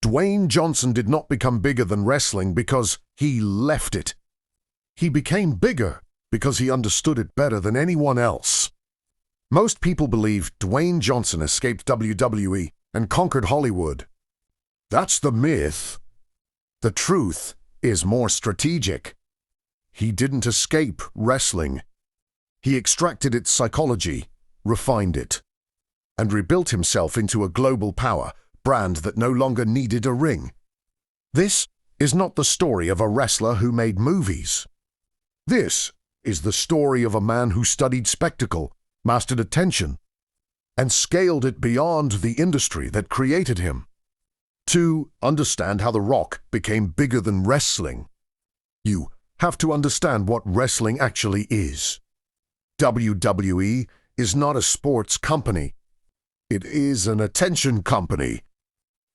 Dwayne Johnson did not become bigger than wrestling because he left it. He became bigger because he understood it better than anyone else. Most people believe Dwayne Johnson escaped WWE and conquered Hollywood. That's the myth. The truth is more strategic. He didn't escape wrestling. He extracted its psychology, refined it, and rebuilt himself into a global power brand that no longer needed a ring. This is not the story of a wrestler who made movies. This is the story of a man who studied spectacle, mastered attention, and scaled it beyond the industry that created him. To understand how The Rock became bigger than wrestling, you have to understand what wrestling actually is. WWE is not a sports company. It is an attention company.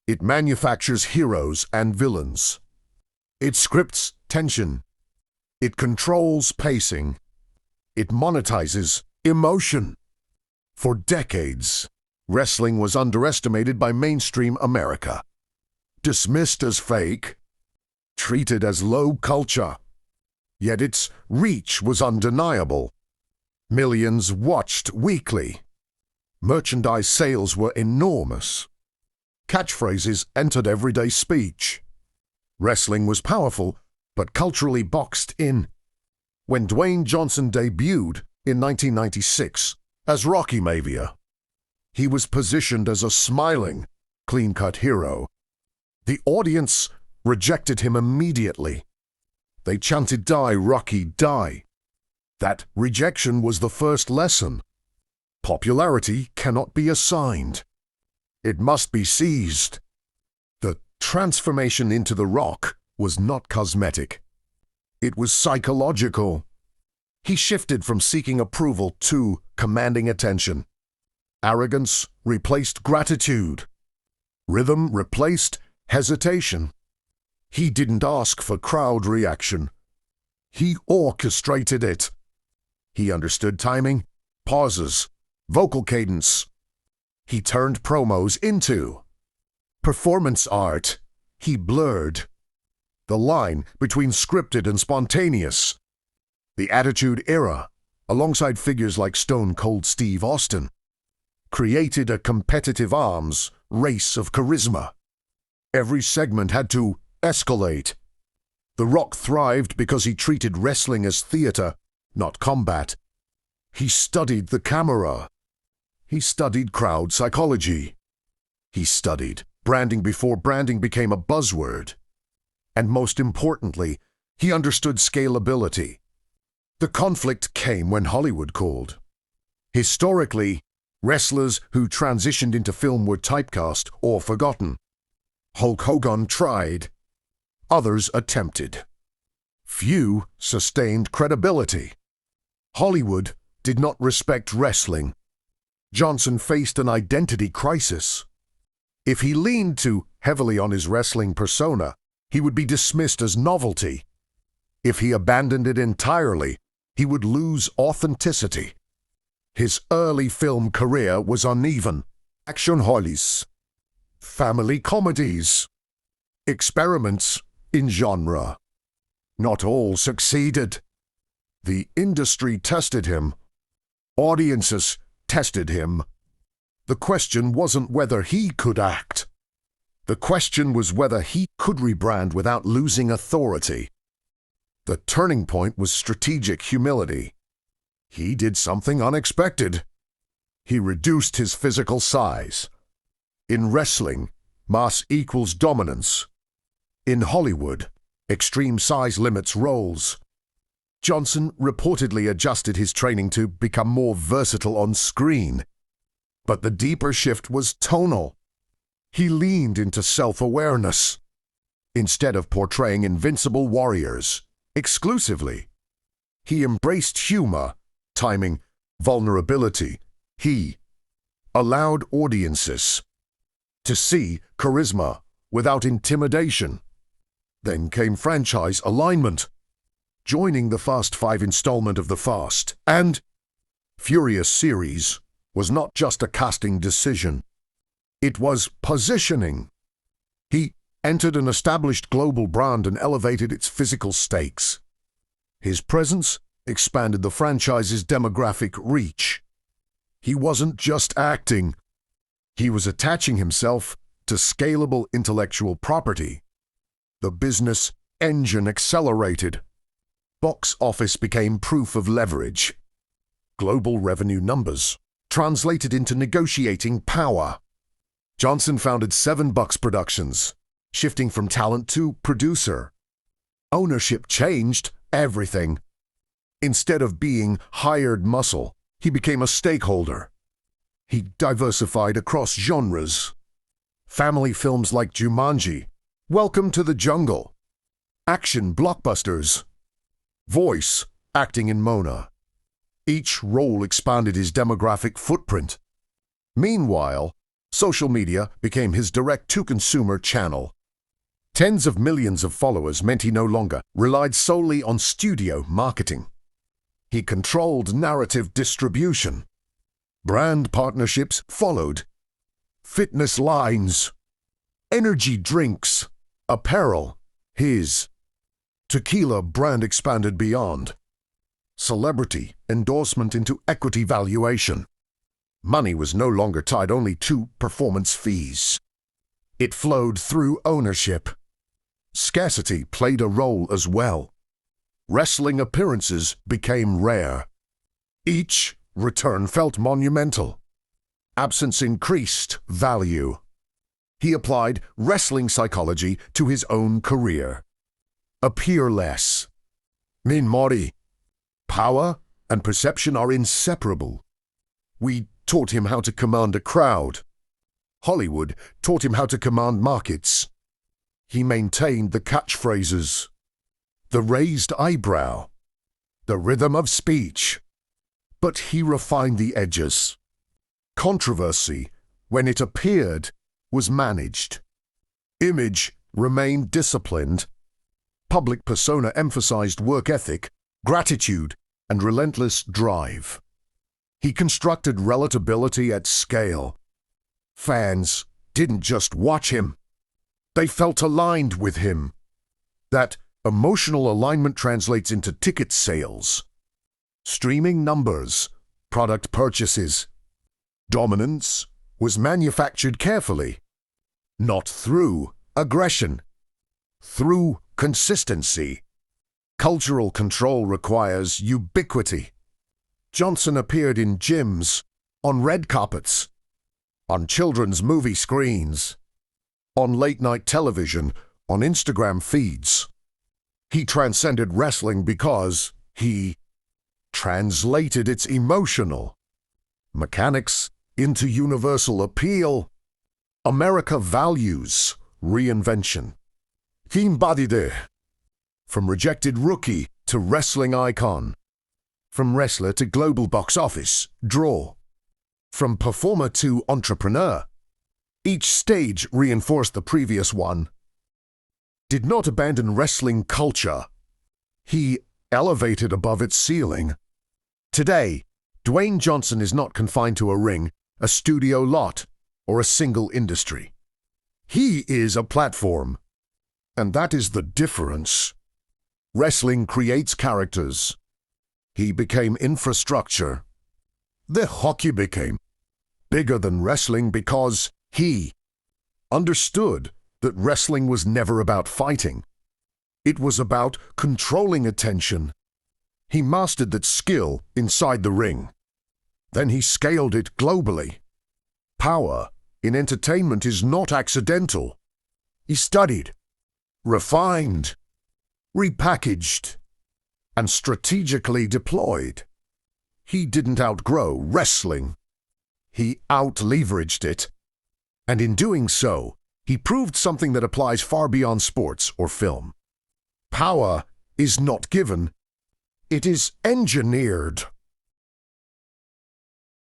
It manufactures heroes and villains. It scripts tension. It controls pacing. It monetizes emotion. For decades, wrestling was underestimated by mainstream America, dismissed as fake, treated as low culture. Yet its reach was undeniable. Millions watched weekly. Merchandise sales were enormous. Catchphrases entered everyday speech. Wrestling was powerful, but culturally boxed in. When Dwayne Johnson debuted in 1996 as Rocky Mavia, he was positioned as a smiling, clean-cut hero. The audience rejected him immediately. They chanted, "Die, Rocky, die." That rejection was the first lesson. Popularity cannot be assigned. It must be seized. The transformation into The Rock was not cosmetic. It was psychological. He shifted from seeking approval to commanding attention. Arrogance replaced gratitude. Rhythm replaced hesitation. He didn't ask for crowd reaction. He orchestrated it. He understood timing, pauses, vocal cadence. He turned promos into performance art. He blurred the line between scripted and spontaneous. The Attitude Era, alongside figures like Stone Cold Steve Austin, created a competitive arms race of charisma. Every segment had to escalate. The Rock thrived because he treated wrestling as theater, not combat. He studied the camera. He studied crowd psychology. He studied branding before branding became a buzzword. And most importantly, he understood scalability. The conflict came when Hollywood called. Historically, wrestlers who transitioned into film were typecast or forgotten. Hulk Hogan tried. Others attempted. Few sustained credibility. Hollywood did not respect wrestling. Johnson faced an identity crisis. If he leaned too heavily on his wrestling persona, he would be dismissed as novelty. If he abandoned it entirely, he would lose authenticity. His early film career was uneven. Action hollies, family comedies, experiments in genre. Not all succeeded. The industry tested him. Audiences tested him. The question wasn't whether he could act. The question was whether he could rebrand without losing authority. The turning point was strategic humility. He did something unexpected. He reduced his physical size. In wrestling, mass equals dominance. In Hollywood, extreme size limits roles. Johnson reportedly adjusted his training to become more versatile on screen. But the deeper shift was tonal. He leaned into self-awareness. Instead of portraying invincible warriors exclusively, he embraced humor, timing, vulnerability. He allowed audiences to see charisma without intimidation. Then came franchise alignment, joining the Fast Five installment of the Fast and Furious series was not just a casting decision. It was positioning. He entered an established global brand and elevated its physical stakes. His presence expanded the franchise's demographic reach. He wasn't just acting. He was attaching himself to scalable intellectual property. The business engine accelerated. Box office became proof of leverage. Global revenue numbers translated into negotiating power. Johnson founded 7 Bucks Productions, shifting from talent to producer. Ownership changed everything. Instead of being hired muscle, he became a stakeholder. He diversified across genres. Family films like Jumanji, Welcome to the Jungle, action blockbusters, voice acting in Mona. Each role expanded his demographic footprint. Meanwhile, social media became his direct-to-consumer channel. Tens of millions of followers meant he no longer relied solely on studio marketing. He controlled narrative distribution. Brand partnerships followed. Fitness lines, energy drinks, apparel, his. Tequila brand expanded beyond. Celebrity endorsement into equity valuation. Money was no longer tied only to performance fees. It flowed through ownership. Scarcity played a role as well. Wrestling appearances became rare. Each return felt monumental. Absence increased value. He applied wrestling psychology to his own career. Appear less. Min Mori. Power and perception are inseparable. We taught him how to command a crowd. Hollywood taught him how to command markets. He maintained the catchphrases, the raised eyebrow, the rhythm of speech. But he refined the edges. Controversy, when it appeared, was managed. Image remained disciplined. Public persona emphasized work ethic, gratitude, and relentless drive. He constructed relatability at scale. Fans didn't just watch him. They felt aligned with him. That emotional alignment translates into ticket sales, streaming numbers, product purchases. Dominance was manufactured carefully, not through aggression, through consistency. Cultural control requires ubiquity. Johnson appeared in gyms, on red carpets, on children's movie screens, on late-night television, on Instagram feeds. He transcended wrestling because he translated its emotional mechanics into universal appeal. America values reinvention. He embodied it. From rejected rookie to wrestling icon. From wrestler to global box office draw. From performer to entrepreneur. Each stage reinforced the previous one. Did not abandon wrestling culture. He elevated above its ceiling. Today, Dwayne Johnson is not confined to a ring, a studio lot, or a single industry. He is a platform. And that is the difference. Wrestling creates characters. He became infrastructure. The hockey became bigger than wrestling because he understood that wrestling was never about fighting. It was about controlling attention. He mastered that skill inside the ring. Then he scaled it globally. Power in entertainment is not accidental. He studied, refined, repackaged, and strategically deployed. He didn't outgrow wrestling. He out-leveraged it. And in doing so, he proved something that applies far beyond sports or film. Power is not given. It is engineered.